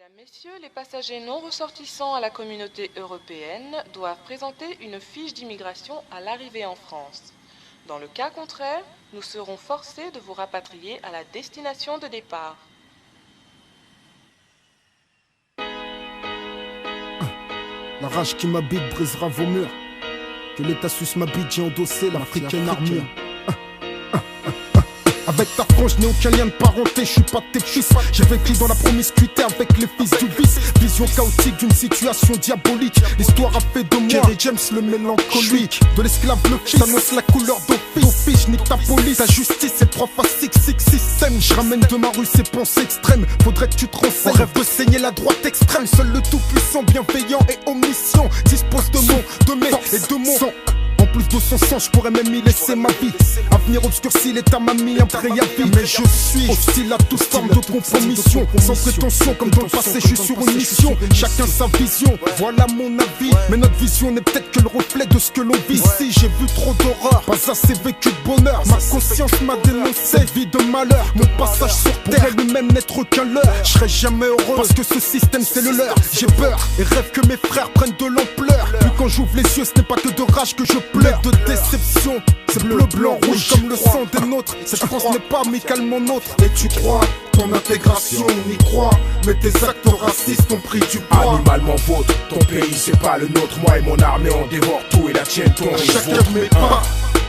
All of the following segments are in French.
Mesdames, Messieurs, les passagers non ressortissants à la communauté européenne doivent présenter une fiche d'immigration à l'arrivée en France. Dans le cas contraire, nous serons forcés de vous rapatrier à la destination de départ. La rage qui m'habite brisera vos murs. Que l'état suisse m'habite, j'ai endossé l'africaine armure. Avec ta frange, je n'ai aucun lien de parenté, je suis pas tes fils. J'ai vécu dans la promiscuité avec les fils du vice. Vision chaotique d'une situation diabolique. L'histoire a fait de moi Kerry James le mélancolique. De l'esclave le fils, annonce la couleur d'office. Nique ta police, ta justice c'est 3 x 6 système. Je ramène de ma rue ces pensées extrêmes. Faudrait que tu te renseignes. On rêve de saigner la droite extrême. Seul le tout puissant, bienveillant et omniscient dispose de mon, de mes et de mon sang. En plus de son sang, je pourrais même y laisser ma vie. Avenir obscurci, l'état m'a mis un préavis. Mais je suis hostile à toute forme de compromission. Sans prétention, comme dans le passé, je suis sur une mission. Chacun sa vision, voilà mon avis. Mais notre vision n'est peut-être que le reflet de ce que l'on vit ici. J'ai vu trop d'horreur, pas assez vécu de bonheur. Ma conscience m'a dénoncé, vie de malheur. Mon passage sur terre pourrait lui-même n'être qu'un leurre. Je serai jamais heureux parce que ce système c'est le leur. J'ai peur et rêve que mes frères prennent de l'ampleur. Puis quand j'ouvre les yeux, ce n'est pas que de rage que je pleure, de déception. C'est bleu, blanc, rouge comme le sang des nôtres. Cette France n'est pas amicalement nôtre. Et tu crois ton intégration, on y croit. Mais tes actes racistes ont pris du poids. Animalement vôtre, ton pays c'est pas le nôtre. Moi et mon armée on dévore tout et la tienne tombe. Chacun de mes pas,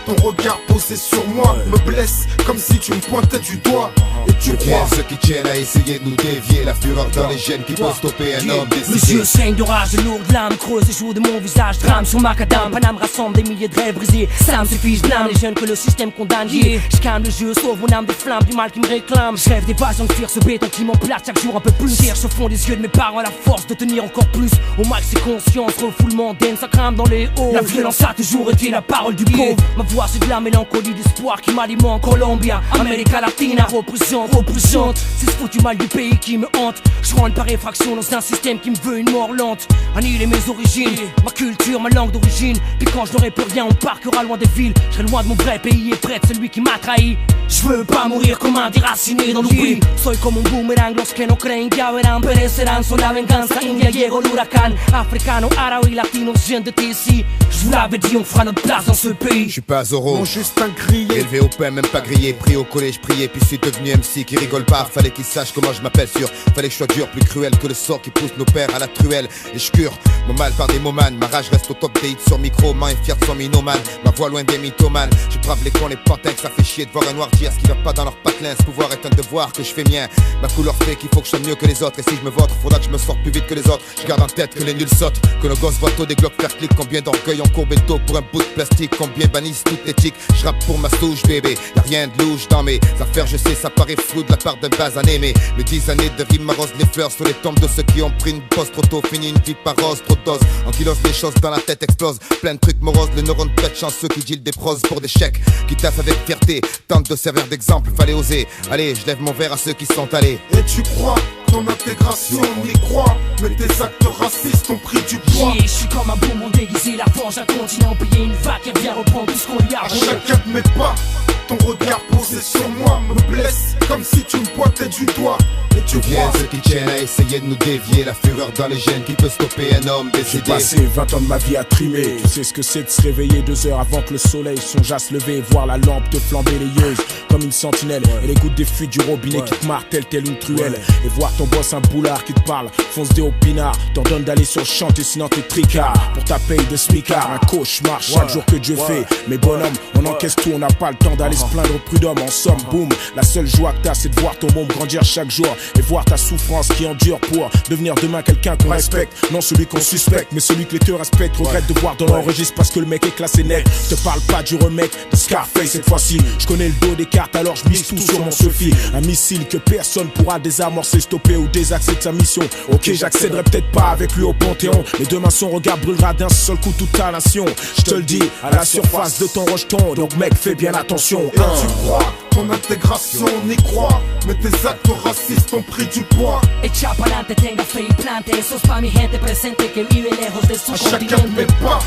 ton regard posé sur moi me blesse comme si tu me pointais du doigt. Et tu crois ceux qui tiennent à essayer de nous dévier. La fureur dans les gènes qui peut stopper un homme décidé. Mes yeux saignent de rage, de lourdes larmes creusent les joues de mon visage. Drame sur macadam, Paname rassemble des milliers de rêves brisés. Ça me suffit, je blâme les jeunes que le système condamne. Je calme le jeu, sauve mon âme des flammes du mal qui me réclame. Je rêve d'évasion, de fuir ce béton qui m'emplate chaque jour un peu plus. Cherche au fond des yeux de mes parents à la force de tenir encore plus. Au max c'est conscience, refoulement d'aine, ça crame dans les hauts. La violence a toujours été la parole du pauvre. Ma voix c'est de la mélancolie d'espoir qui m'alimente. Colombia, América Latina, représente. C'est ce foutu mal du pays qui me hante. Je rentre par effraction dans un système qui me veut une mort lente. Annihiler mes origines, ma culture, ma langue d'origine. Puis quand je n'aurai plus rien, on parquera loin des villes. Je serai loin de mon vrai pays et près de celui qui m'a trahi. Je veux pas mourir comme un déraciné dans l'oubli. Soy como un boomerang, los que no creen ya verán. Perecerán, son la venganza, India llegó l'huracan. Africano, arabe et latino, je viens de ici. Je vous l'avais dit, on fera notre place dans ce pays. Je suis pas Zorro, mon juste un grillé. Élevé au pain, même pas grillé. Pris au collège, prié, puis suis devenu MC qui rigole pas. Fallait qu'il sache comment je m'appelle sûr. Fallait que je sois dur, plus cruel que le sort qui pousse nos pères à la truelle. Et je cure mon mal par des momanes. Ma rage reste au top des hits sur micro. Main est fier de son minoman. Ma voix loin des mythomanes. Je brave les cons, les pantins, ça fait chier de voir un noir dire ce qui va pas dans leur patelin. Ce pouvoir est un devoir que je fais mien. Ma couleur fait qu'il faut que je sois mieux que les autres. Et si je me vote, faudra que je me sorte plus vite que les autres. Je garde en tête que les nuls sautent. Que nos gosses voient tôt des glocks faire clic. Combien d'orgueil en courbé de dos pour un bout de plastique. Combien bannissent toute éthique. Je rappe pour ma souche bébé. Y'a rien de louche dans mes affaires, je sais ça paraît flou de la part d'un basané. Mais mes 10 années de rime m'arrosent les fleurs sur les tombes de ceux qui ont pris une pause trop tôt. Fini une vie par rose, trop de doses. En kilos les choses dans la tête explosent. Plein de trucs moroses, le neurone pète chanceux qui deal des pros pour des chèques. Qui taffent avec fierté, tente de servir d'exemple, fallait oser. Allez, je lève mon verre à ceux qui sont allés. Et tu crois ton intégration, on y croit. Mais tes actes racistes ont pris du poids. Je suis comme un bonbon déguisé, la fange, un continent payé une vague qui revient reprendre tout ce qu'on lui a À volé. chacun de mes pas, ton regard posé sur moi me blesse comme si tu me pointais du doigt. Et tu Viens crois ceux qui tiennent à essayer de nous dévier. La fureur dans les gènes qui peut stopper un homme J'ai décédé. passé 20 ans de ma vie à trimer. Tu sais ce que c'est de se réveiller 2 heures avant que le soleil songe à se lever et voir la lampe te flamber les yeux comme une sentinelle. Et les gouttes des fuites du robinet qui te martèlent telle une truelle. Et voir ton boss un boulard qui te parle, fonce des au pinard. T'ordonne d'aller sur le chantier sinon t'es tricard. Pour ta paye de smicard, un cauchemar chaque jour que Dieu fait. Mais bonhomme, on encaisse tout, on n'a pas le temps d'aller se plaindre au prud'homme. En somme, boum, la seule joie que t'as c'est de voir ton môme grandir chaque jour. Et voir ta souffrance qui endure pour devenir demain quelqu'un qu'on respecte. Non celui qu'on suspecte, mais celui que les te respectent. Regrette de voir dans l'enregistre parce que le mec est classé net. Je te parle pas du remake de Scarface cette fois-ci. Je connais le dos des cartes alors je mise tout sur mon Sophie. Un missile que personne pourra désamorcer, stopper ou désaxer de sa mission. Ok, j'accéderai peut-être pas avec lui au Panthéon, mais demain son regard brûlera d'un seul coup toute ta nation. Je te le dis, à la surface de ton rejeton. Donc mec, fais bien attention. Et tu crois ton intégration, on y croit. Mais tes actes racistes ont pris du poids. Echa pa'lante, tenga fe y plante. Sos pa mi gente presente que vive lejos de su À chacun de mes continente. pas,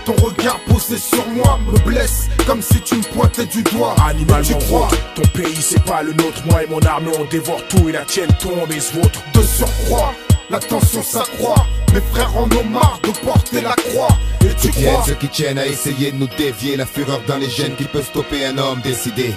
ton regard posé sur moi me blesse comme si tu me pointais du doigt. Et Animalement tu crois vôtre, ton pays c'est pas le nôtre. Moi et mon armée on dévore tout et la tienne tombe et se vôtre. de surcroît la tension s'accroît. Mes frères en ont marre de porter la croix. Et tu crois ceux qui tiennent à essayer de nous dévier, la fureur dans les gènes qui peut stopper un homme décidé.